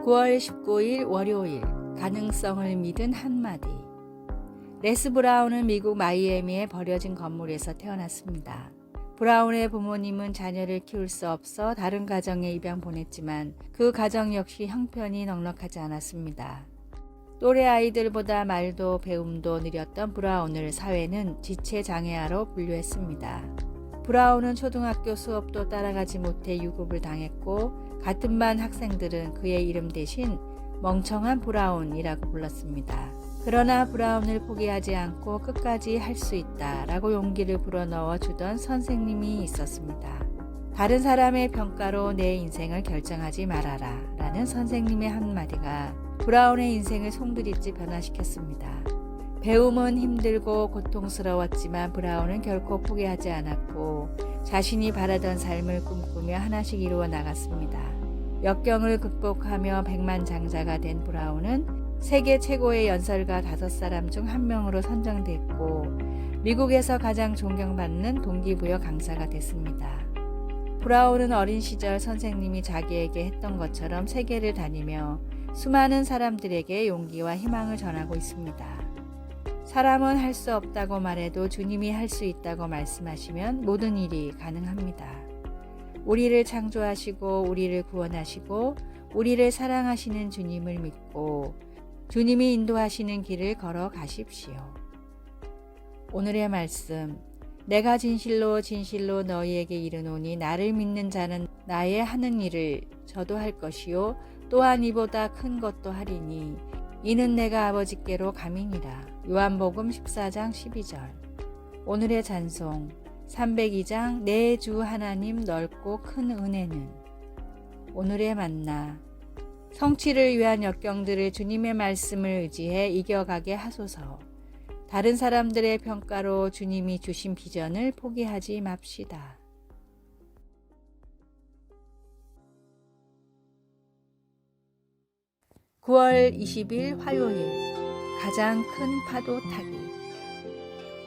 9월 19일 월요일 가능성을 믿은 한마디. 레스 브라운은 미국 마이애미의 버려진 건물에서 태어났습니다. 브라운의 부모님은 자녀를 키울 수 없어 다른 가정에 입양 보냈지만 그 가정 역시 형편이 넉넉하지 않았습니다. 또래 아이들보다 말도 배움도 느렸던 브라운을 사회는 지체장애아로 분류했습니다. 브라운은 초등학교 수업도 따라가지 못해 유급을 당했고 같은 반 학생들은 그의 이름 대신 멍청한 브라운이라고 불렀습니다. 그러나 브라운을 포기하지 않고 끝까지 할 수 있다라고 용기를 불어넣어 주던 선생님이 있었습니다. 다른 사람의 평가로 내 인생을 결정하지 말아라 라는 선생님의 한마디가 브라운의 인생을 송두리째 변화시켰습니다. 배움은 힘들고 고통스러웠지만 브라운은 결코 포기하지 않았고 자신이 바라던 삶을 꿈꾸며 하나씩 이루어 나갔습니다. 역경을 극복하며 백만장자가 된 브라운은 세계 최고의 연설가 5사람 중 한 명으로 선정됐고 미국에서 가장 존경받는 동기부여 강사가 됐습니다. 브라운은 어린 시절 선생님이 자기에게 했던 것처럼 세계를 다니며 수많은 사람들에게 용기와 희망을 전하고 있습니다. 사람은 할 수 없다고 말해도 주님이 할 수 있다고 말씀하시면 모든 일이 가능합니다. 우리를 창조하시고 우리를 구원하시고 우리를 사랑하시는 주님을 믿고 주님이 인도하시는 길을 걸어가십시오. 오늘의 말씀. 내가 진실로 진실로 너희에게 이르노니 나를 믿는 자는 나의 하는 일을 저도 할 것이요 또한 이보다 큰 것도 하리니 이는 내가 아버지께로 감이니라. 요한복음 14장 12절. 오늘의 찬송 302장 내 주 하나님 넓고 큰 은혜는. 오늘의 만나. 성취를 위한 역경들을 주님의 말씀을 의지해 이겨가게 하소서. 다른 사람들의 평가로 주님이 주신 비전을 포기하지 맙시다. (9월 20일) 화요일. 가장 큰 파도 타기.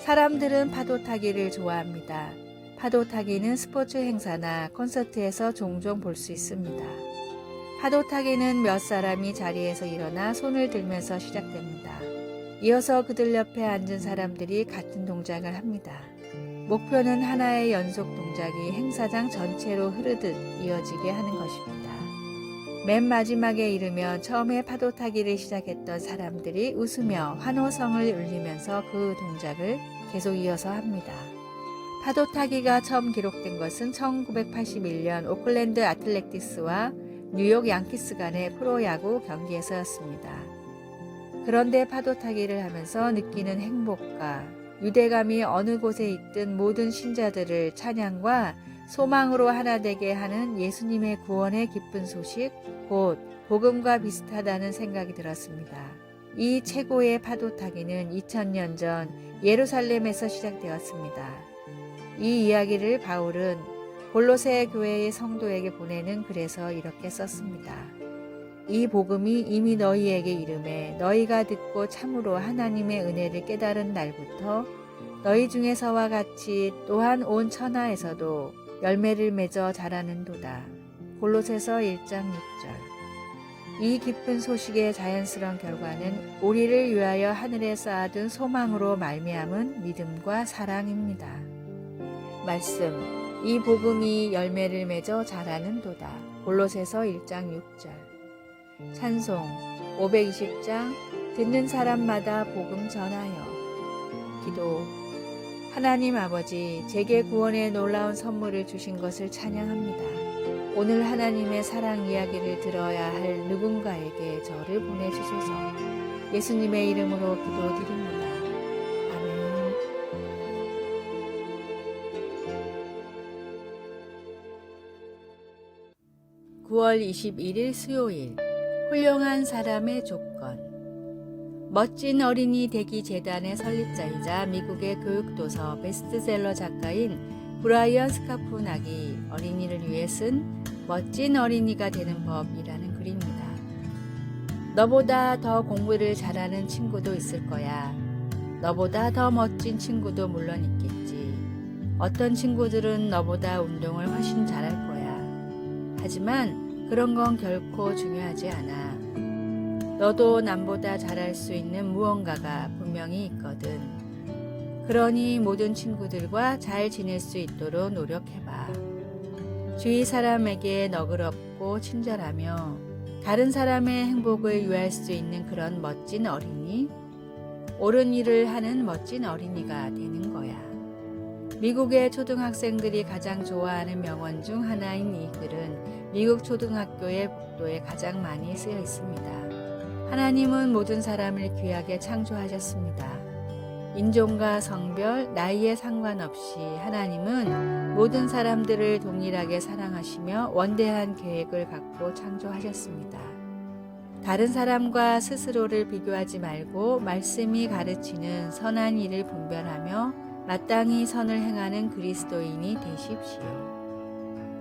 사람들은 파도 타기를 좋아합니다. 파도 타기는 스포츠 행사나 콘서트에서 종종 볼 수 있습니다. 파도 타기는 몇 사람이 자리에서 일어나 손을 들면서 시작됩니다. 이어서 그들 옆에 앉은 사람들이 같은 동작을 합니다. 목표는 하나의 연속 동작이 행사장 전체로 흐르듯 이어지게 하는 것입니다. 맨 마지막에 이르면 처음에 파도 타기를 시작했던 사람들이 웃으며 환호성을 울리면서 그 동작을 계속 이어서 합니다. 파도 타기가 처음 기록된 것은 1981년 오클랜드 아틀레틱스와 뉴욕 양키스 간의 프로야구 경기에서였습니다. 그런데 파도 타기를 하면서 느끼는 행복과 유대감이 어느 곳에 있든 모든 신자들을 찬양과 소망으로 하나 되게 하는 예수님의 구원의 기쁜 소식, 곧 복음과 비슷하다는 생각이 들었습니다. 이 최고의 파도 타기는 2000년 전 예루살렘에서 시작되었습니다. 이 이야기를 바울은 골로새 교회의 성도에게 보내는 글에서 이렇게 썼습니다. 이 복음이 이미 너희에게 이르매 너희가 듣고 참으로 하나님의 은혜를 깨달은 날부터 너희 중에서와 같이 또한 온 천하에서도 열매를 맺어 자라는도다. 골로새서 1장 6절. 이 기쁜 소식의 자연스러운 결과는 우리를 위하여 하늘에 쌓아둔 소망으로 말미암은 믿음과 사랑입니다. 말씀. 이 복음이 열매를 맺어 자라는도다. 골로새서 1장 6절. 찬송 520장 듣는 사람마다 복음 전하여. 기도. 하나님 아버지, 제게 구원의 놀라운 선물을 주신 것을 찬양합니다. 오늘 하나님의 사랑 이야기를 들어야 할 누군가에게 저를 보내주소서. 예수님의 이름으로 기도드립니다. 아멘. (9월 21일) 수요일. 훌륭한 사람의 조건. 멋진 어린이 되기 재단의 설립자이자 미국의 교육도서 베스트셀러 작가인 브라이언 스카포낙이 어린이를 위해 쓴 멋진 어린이가 되는 법이라는 글입니다. 너보다 더 공부를 잘하는 친구도 있을 거야. 너보다 더 멋진 친구도 물론 있겠지. 어떤 친구들은 너보다 운동을 훨씬 잘할 거야. 하지만 그런 건 결코 중요하지 않아. 너도 남보다 잘할 수 있는 무언가가 분명히 있거든. 그러니 모든 친구들과 잘 지낼 수 있도록 노력해봐. 주위 사람에게 너그럽고 친절하며 다른 사람의 행복을 위할 수 있는 그런 멋진 어린이, 옳은 일을 하는 멋진 어린이가 되는 거야. 미국의 초등학생들이 가장 좋아하는 명언 중 하나인 이 글은 미국 초등학교의 복도에 가장 많이 쓰여 있습니다. 하나님은 모든 사람을 귀하게 창조하셨습니다. 인종과 성별, 나이에 상관없이 하나님은 모든 사람들을 동일하게 사랑하시며 원대한 계획을 갖고 창조하셨습니다. 다른 사람과 스스로를 비교하지 말고 말씀이 가르치는 선한 일을 분별하며 마땅히 선을 행하는 그리스도인이 되십시오.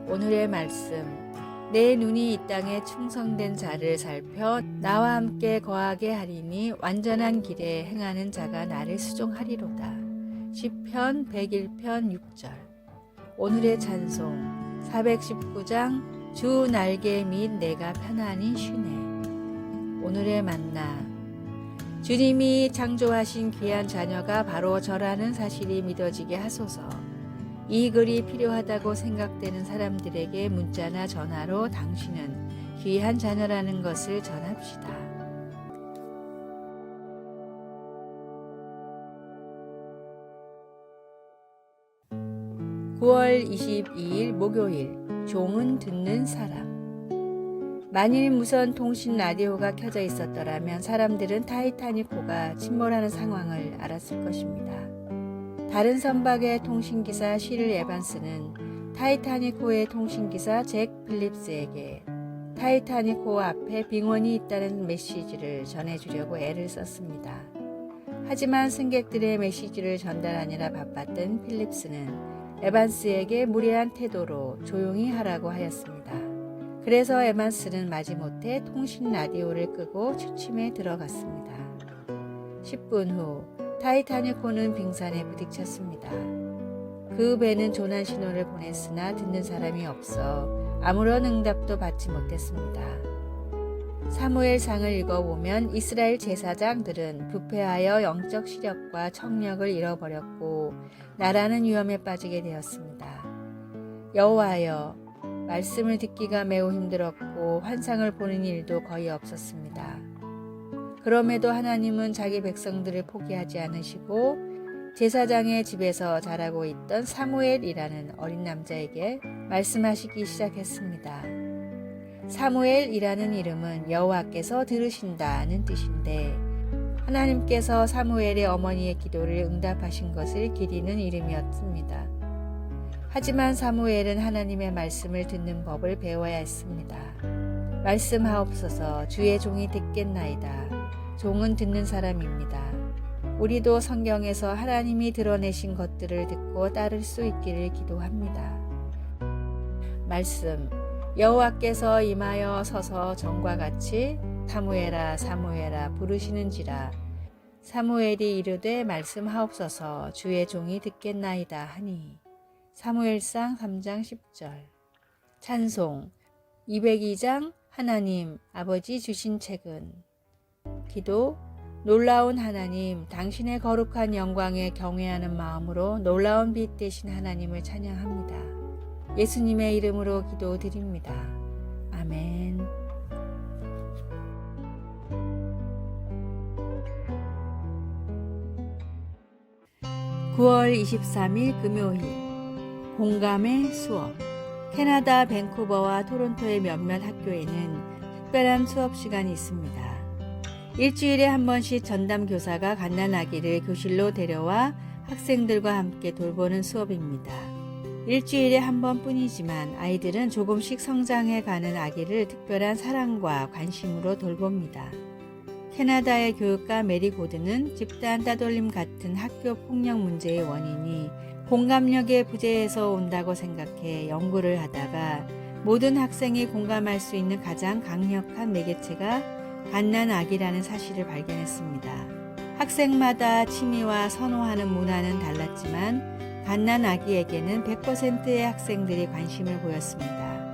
오늘의 말씀. 내 눈이 이 땅에 충성된 자를 살펴 나와 함께 거하게 하리니 완전한 길에 행하는 자가 나를 수종하리로다. 시편 101편 6절. 오늘의 찬송 419장 주 날개 및 내가 편안히 쉬네. 오늘의 만나. 주님이 창조하신 귀한 자녀가 바로 저라는 사실이 믿어지게 하소서. 이 글이 필요하다고 생각되는 사람들에게 문자나 전화로 당신은 귀한 자녀라는 것을 전합시다. (9월 22일) 목요일. 종은 듣는 사람. 만일 무선 통신 라디오가 켜져 있었더라면 사람들은 타이타닉호가 침몰하는 상황을 알았을 것입니다. 다른 선박의 통신기사 시를 에반스는 타이타닉호의 통신기사 잭 필립스에게 타이타닉호 앞에 빙원이 있다는 메시지를 전해주려고 애를 썼습니다. 하지만 승객들의 메시지를 전달하느라 바빴던 필립스는 에반스에게 무례한 태도로 조용히 하라고 하였습니다. 그래서 에반스는 마지못해 통신 라디오를 끄고 취침에 들어갔습니다. 10분 후 타이타닉호는 빙산에 부딪혔습니다. 그 배는 조난 신호를 보냈으나 듣는 사람이 없어 아무런 응답도 받지 못했습니다. 사무엘상을 읽어보면 이스라엘 제사장들은 부패하여 영적 시력과 청력을 잃어버렸고 나라는 위험에 빠지게 되었습니다. 여호와여, 말씀을 듣기가 매우 힘들었고 환상을 보는 일도 거의 없었습니다. 그럼에도 하나님은 자기 백성들을 포기하지 않으시고 제사장의 집에서 자라고 있던 사무엘이라는 어린 남자에게 말씀하시기 시작했습니다. 사무엘이라는 이름은 여호와께서 들으신다는 뜻인데 하나님께서 사무엘의 어머니의 기도를 응답하신 것을 기리는 이름이었습니다. 하지만 사무엘은 하나님의 말씀을 듣는 법을 배워야 했습니다. 말씀하옵소서, 주의 종이 듣겠나이다. 종은 듣는 사람입니다. 우리도 성경에서 하나님이 드러내신 것들을 듣고 따를 수 있기를 기도합니다. 말씀. 여호와께서 임하여 서서 전과 같이 사무엘아 사무엘아 부르시는지라. 사무엘이 이르되 말씀하옵소서, 주의 종이 듣겠나이다 하니. 사무엘상 3장 10절. 찬송 202장 하나님 아버지 주신 책은. 기도. 놀라운 하나님, 당신의 거룩한 영광에 경외하는 마음으로 놀라운 빛 되신 하나님을 찬양합니다. 예수님의 이름으로 기도드립니다. 아멘. (9월 23일) 금요일. 공감의 수업. 캐나다 밴쿠버와 토론토의 몇몇 학교에는 특별한 수업 시간이 있습니다. 일주일에 한 번씩 전담 교사가 갓난아기를 교실로 데려와 학생들과 함께 돌보는 수업입니다. 일주일에 한 번뿐이지만 아이들은 조금씩 성장해가는 아기를 특별한 사랑과 관심으로 돌봅니다. 캐나다의 교육가 메리 고드는 집단 따돌림 같은 학교 폭력 문제의 원인이 공감력의 부재에서 온다고 생각해 연구를 하다가 모든 학생이 공감할 수 있는 가장 강력한 매개체가 갓난아기라는 사실을 발견했습니다. 학생마다 취미와 선호하는 문화는 달랐지만 갓난아기에게는 100%의 학생들이 관심을 보였습니다.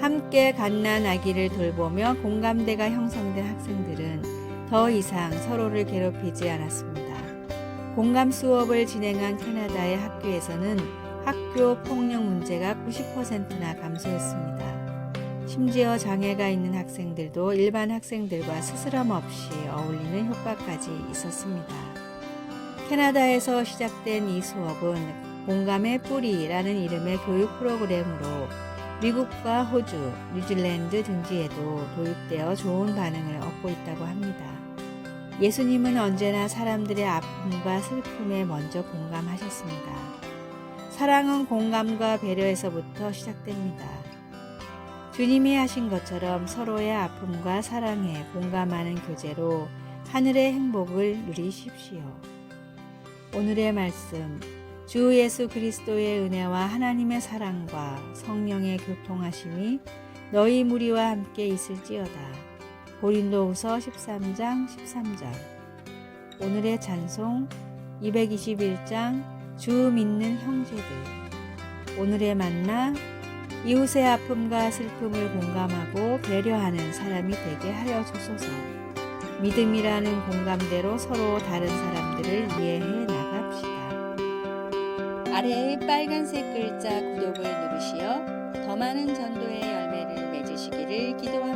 함께 갓난 아기를 돌보며 공감대가 형성된 학생들은 더 이상 서로를 괴롭히지 않았습니다. 공감 수업을 진행한 캐나다의 학교에서는 학교 폭력 문제가 90%나 감소했습니다. 심지어 장애가 있는 학생들도 일반 학생들과 스스럼 없이 어울리는 효과까지 있었습니다. 캐나다에서 시작된 이 수업은 공감의 뿌리라는 이름의 교육 프로그램으로 미국과 호주, 뉴질랜드 등지에도 도입되어 좋은 반응을 얻고 있다고 합니다. 예수님은 언제나 사람들의 아픔과 슬픔에 먼저 공감하셨습니다. 사랑은 공감과 배려에서부터 시작됩니다. 주님이 하신 것처럼 서로의 아픔과 사랑에 공감하는 교제로 하늘의 행복을 누리십시오. 오늘의 말씀, 주 예수 그리스도의 은혜와 하나님의 사랑과 성령의 교통하심이 너희 무리와 함께 있을지어다. 고린도후서 13장 13절. 오늘의 찬송 221장 주 믿는 형제들. 오늘의 만나 이웃의 아픔과 슬픔을 공감하고 배려하는 사람이 되게 하여 주소서. 믿음이라는 공감대로 서로 다른 사람들을 이해해 나갑시다. 아래의 빨간색 글자 구독을 누르시어 더 많은 전도의 열매를 맺으시기를 기도합니다.